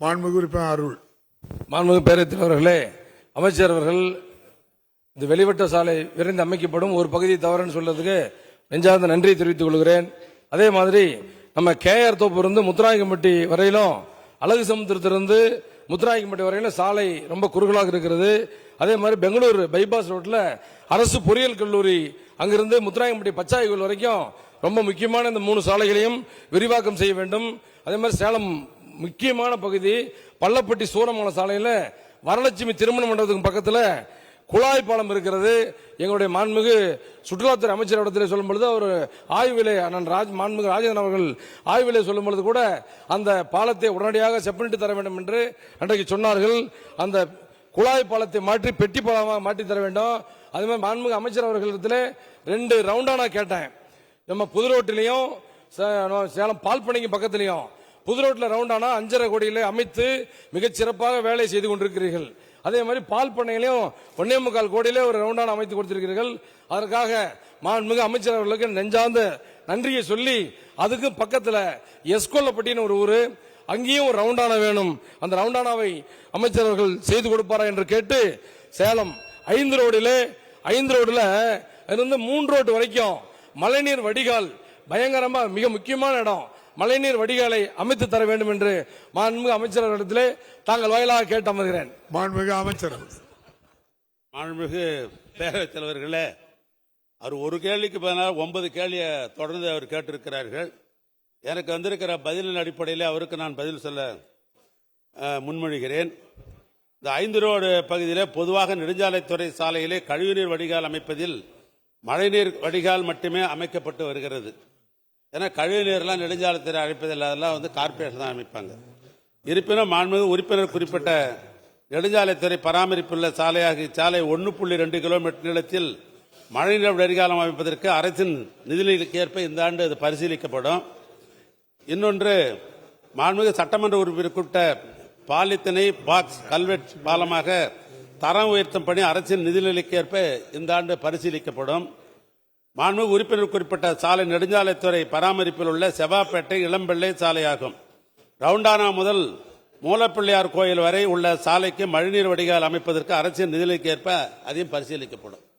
மாண்புமிகு உறுப்பினர் அருள். மாண்புமிகு பேரவைத் அவர்களே, அமைச்சர் அவர்கள் இந்த வெளிவட்ட சாலை விரைந்து அமைக்கப்படும், ஒரு பகுதி தவறுன்னு சொல்றதுக்கு நெஞ்சார்ந்த நன்றியை தெரிவித்துக் கொள்கிறேன். அதே மாதிரி நம்ம கேஆர் தோப்பு இருந்து முத்துராயக்கம்பட்டி வரையிலும், அழகு சமுத்திரத்திலிருந்து முத்துராயக்கம்பட்டி வரையிலும் சாலை ரொம்ப குறுகலாக இருக்கிறது. அதே மாதிரி பெங்களூர் பைபாஸ் ரோட்ல அரசு பொறியியல் கல்லூரி அங்கிருந்து முத்துராயக்கம்பட்டி பச்சாய்கோவில் வரைக்கும் ரொம்ப முக்கியமான இந்த 3 சாலைகளையும் விரிவாக்கம் செய்ய வேண்டும். அதே மாதிரி சேலம் முக்கியமான பகுதி பள்ளப்பட்டி சூரமங்கல சாலையில் வரலட்சுமி திருமண மண்டபத்துக்கு பக்கத்தில் குழாய் பாலம் இருக்கிறது. எங்களுடைய மாண்புமிகு சுற்றுலாத்துறை அமைச்சர் இடத்திலே சொல்லும் பொழுது அவர் ஆய்விலே மாண்புமிகு ராஜேந்திரன் அவர்கள் ஆய்விலே சொல்லும் பொழுது கூட அந்த பாலத்தை உடனடியாக செப்பனிட்டு தர வேண்டும் என்று அன்றைக்கு சொன்னார்கள். அந்த குழாய் பாலத்தை மாற்றி பெட்டி பாலமாக மாற்றி தர வேண்டும். அதே மாதிரி மாண்புமிகு அமைச்சர் அவர்களிடத்திலே 2 ரவுண்டானா கேட்டேன். நம்ம புது ரோட்டிலையும் சேலம் பால்பனைக்கு பக்கத்திலையும் புது ரோட்டில் ரவுண்டானா 5.5 கோடியிலே அமைத்து மிகச் சிறப்பாக வேலை செய்து கொண்டிருக்கிறீர்கள். அதே மாதிரி பால் பண்ணையிலையும் 1.25 கோடியிலே ஒரு ரவுண்டானா அமைத்து கொடுத்திருக்கிறீர்கள். அதற்காக மாண்புமிகு அமைச்சர் அவர்களுக்கு நெஞ்சார்ந்த நன்றியை சொல்லி, அதுக்கு பக்கத்தில் எஸ்கொல்லப்பட்டின்னு ஒரு ஊர், அங்கேயும் ஒரு ரவுண்டானா வேணும். அந்த ரவுண்டானாவை அமைச்சர் அவர்கள் செய்து கொடுப்பாரா என்று கேட்டு, சேலம் 5 ரோடுல இருந்து 3 ரோடு வரைக்கும் மழைநீர் வடிகால் பயங்கரமா மிக முக்கியமான இடம், மழைநீர் வடிகாலை அமைத்து தர வேண்டும் என்று மாண்புமிகு அமைச்சர்களிடத்திலே தாங்கள் வாயிலாக கேட்டு அமர்கிறேன். மாண்புமிகு அமைச்சர். மாண்புமிகு பேரவைத் தலைவர்களே, அவர் ஒரு கேள்விக்கு பதிலாக 9 கேள்வியை தொடர்ந்து அவர் கேட்டிருக்கிறார்கள். எனக்கு வந்திருக்கிற பதிலின் அடிப்படையில் அவருக்கு நான் பதில் சொல்ல முன்மொழிகிறேன். இந்த 5 ரோடு பகுதியில் பொதுவாக நெடுஞ்சாலைத்துறை சாலையிலே கழிவுநீர் வடிகால் அமைப்பதில் மழைநீர் வடிகால் மட்டுமே அமைக்கப்பட்டு வருகிறது. ஏன்னா கழிவுநீர்லாம் நெடுஞ்சாலைத்துறை அழைப்பதில் அதெல்லாம் கார்பரேஷன் தான் அமைப்பாங்க. இருப்பினும் மாண்புமிகு உறுப்பினர் குறிப்பிட்ட நெடுஞ்சாலைத்துறை பராமரிப்புள்ள சாலையாக சாலை 1.2 கிலோமீட்டர் நீளத்தில் மழைநீர் வடிகாலம் அமைப்பதற்கு அரசின் நிதிநிலைக்கு ஏற்ப இந்த ஆண்டு அது பரிசீலிக்கப்படும். இன்னொன்று, மாண்புமிகு சட்டமன்ற உறுப்பினர் குறிப்பிட்ட பாலித்தனை பாக்ஸ் கல்வெட் பாலமாக தரம் உயர்த்தும் பணி அரசின் நிதிநிலைக்கு ஏற்ப இந்த ஆண்டு பரிசீலிக்கப்படும். மாண்புமிகு உறுப்பினர் குறிப்பிட்ட சாலை நெடுஞ்சாலைத்துறை பராமரிப்பில் உள்ள செவ்வாப்பேட்டை இளம்பிள்ளை சாலையாகும். ரவுண்டானா முதல் மூலப்பிள்ளையார் கோயில் வரை உள்ள சாலைக்கு மழைநீர் வடிகால் அமைப்பதற்கு அரசின் நிதிநிலைக்கு ஏற்ப அதையும் பரிசீலிக்கப்படும்.